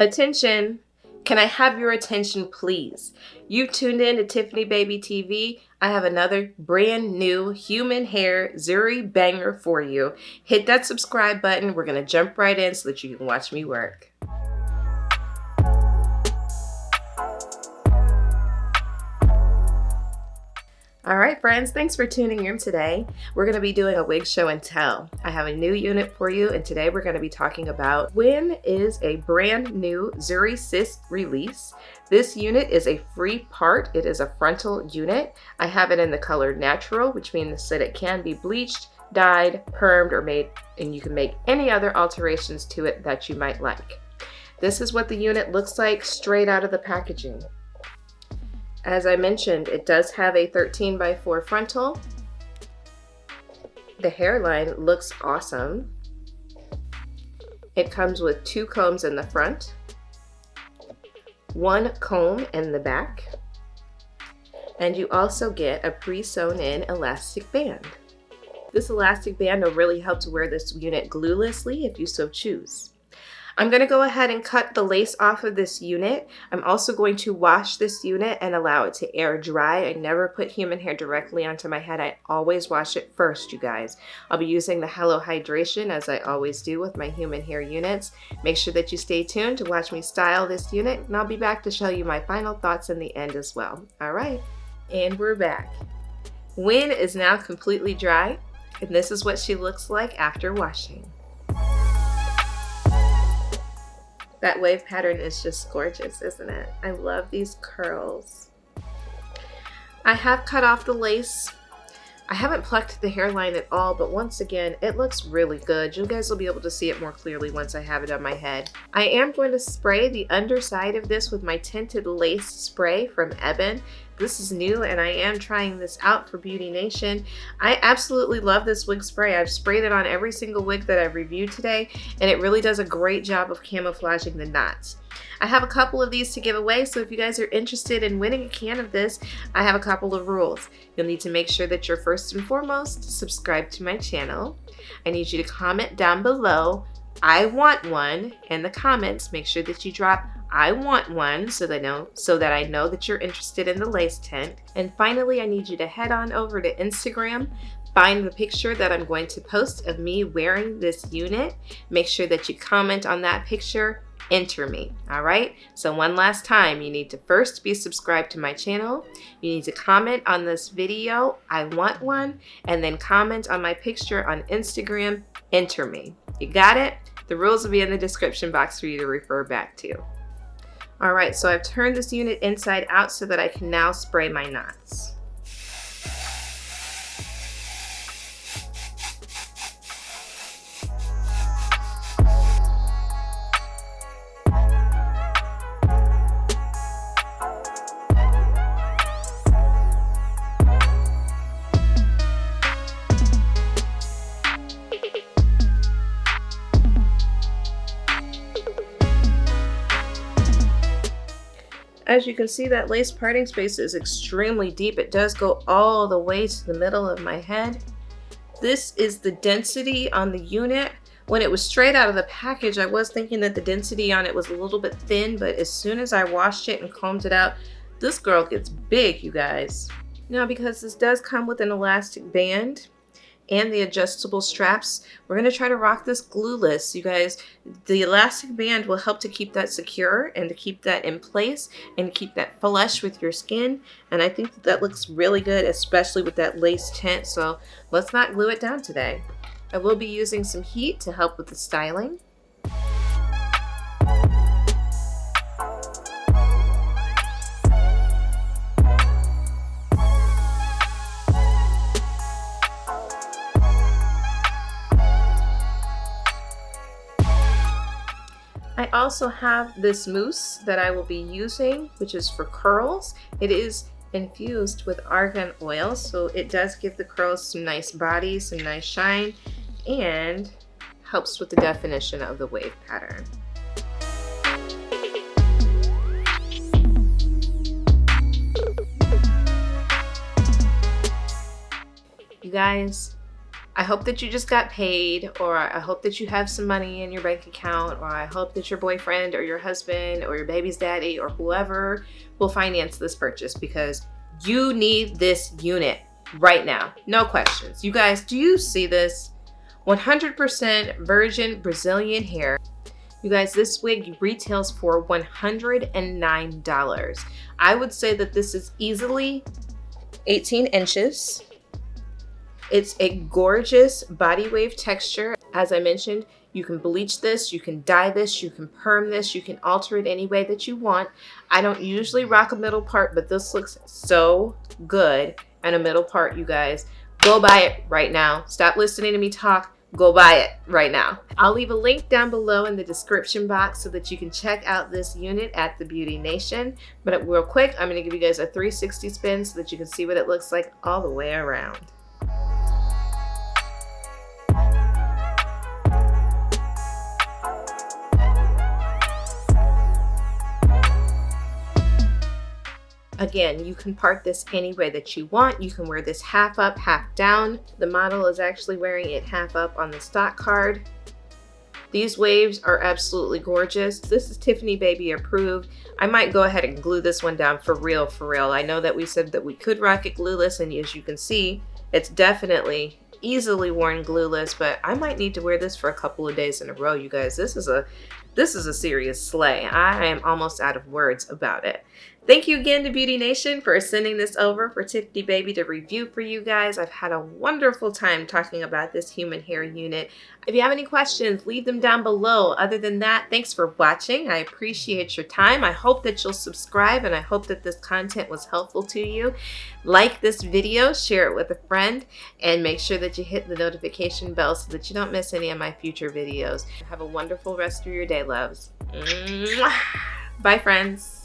Attention! Can I have your attention, please? You've tuned in to Tiffany Baby TV. I have another brand new human hair Zury banger for you. Hit that subscribe button. We're going to jump right in so that you can watch me work. All right, friends, thanks for tuning in today. We're going to be doing a wig show and tell. I have a new unit for you, and today we're going to be talking about Wynn is a brand new Zury Sis release. This unit is a free part. It is a frontal unit. I have it in the color natural, which means that it can be bleached, dyed, permed, or made, and you can make any other alterations to it that you might like. This is what the unit looks like straight out of the packaging. As I mentioned, it does have a 13x4 frontal. The hairline looks awesome. It comes with 2 combs in the front, 1 comb in the back, and you also get a pre-sewn in elastic band. This elastic band will really help to wear this unit gluelessly if you so choose. I'm going to go ahead and cut the lace off of this unit. I'm also going to wash this unit and allow it to air dry. I never put human hair directly onto my head. I always wash it first, you guys. I'll be using the Hello Hydration as I always do with my human hair units. Make sure that you stay tuned to watch me style this unit, and I'll be back to show you my final thoughts in the end as well. All right, and we're back. Wynn is now completely dry, and this is what she looks like after washing. That wave pattern is just gorgeous, isn't it? I love these curls. I have cut off the lace. I haven't plucked the hairline at all, but once again, it looks really good. You guys will be able to see it more clearly once I have it on my head. I am going to spray the underside of this with my tinted lace spray from Ebin. This is new and I am trying this out for Beauty Nation. I absolutely love this wig spray. I've sprayed it on every single wig that I've reviewed today, and it really does a great job of camouflaging the knots. I have a couple of these to give away, so if you guys are interested in winning a can of this, I have a couple of rules. You'll need to make sure that you're first and foremost subscribed to my channel. I need you to comment down below, "I want one," in the comments. Make sure that you drop "I want one" so that I know that you're interested in the lace tint. And finally, I need you to head on over to Instagram, find the picture that I'm going to post of me wearing this unit. Make sure that you comment on that picture, enter me. All right, so one last time, you need to first be subscribed to my channel, you need to comment on this video, "I want one," and then comment on my picture on Instagram, enter me. You got it? The rules will be in the description box for you to refer back to. All right, so I've turned this unit inside out so that I can now spray my knots. As you can see, that lace parting space is extremely deep. It does go all the way to the middle of my head. This is the density on the unit. When it was straight out of the package, I was thinking that the density on it was a little bit thin, but as soon as I washed it and combed it out, this girl gets big, you guys. Now, because this does come with an elastic band and the adjustable straps, we're gonna try to rock this glueless, you guys. The elastic band will help to keep that secure and to keep that in place and to keep that flush with your skin. And I think that that looks really good, especially with that lace tint. So let's not glue it down today. I will be using some heat to help with the styling. I also have this mousse that I will be using, which is for curls. It is infused with argan oil, so it does give the curls some nice body, some nice shine, and helps with the definition of the wave pattern. You guys, I hope that you just got paid, or I hope that you have some money in your bank account, or I hope that your boyfriend or your husband or your baby's daddy or whoever will finance this purchase, because you need this unit right now. No questions. You guys, do you see this? 100% virgin Brazilian hair. You guys, this wig retails for $109. I would say that this is easily 18 inches. It's a gorgeous body wave texture. As I mentioned, you can bleach this, you can dye this, you can perm this, you can alter it any way that you want. I don't usually rock a middle part, but this looks so good and a middle part, you guys. Go buy it right now. Stop listening to me talk. Go buy it right now. I'll leave a link down below in the description box so that you can check out this unit at the Beauty Nation. But real quick, I'm gonna give you guys a 360 spin so that you can see what it looks like all the way around. Again, you can part this any way that you want. You can wear this half up, half down. The model is actually wearing it half up on the stock card. These waves are absolutely gorgeous. This is Tiffany Baby approved. I might go ahead and glue this one down for real, for real. I know that we said that we could rock it glueless, and as you can see, it's definitely easily worn glueless, but I might need to wear this for a couple of days in a row, you guys. This is a serious slay. I am almost out of words about it. Thank you again to Beauty Nation for sending this over for Tiffany Baby to review for you guys. I've had a wonderful time talking about this human hair unit. If you have any questions, leave them down below. Other than that, thanks for watching. I appreciate your time. I hope that you'll subscribe, and I hope that this content was helpful to you. Like this video, share it with a friend, and make sure that you hit the notification bell so that you don't miss any of my future videos. Have a wonderful rest of your day, loves. Bye, friends.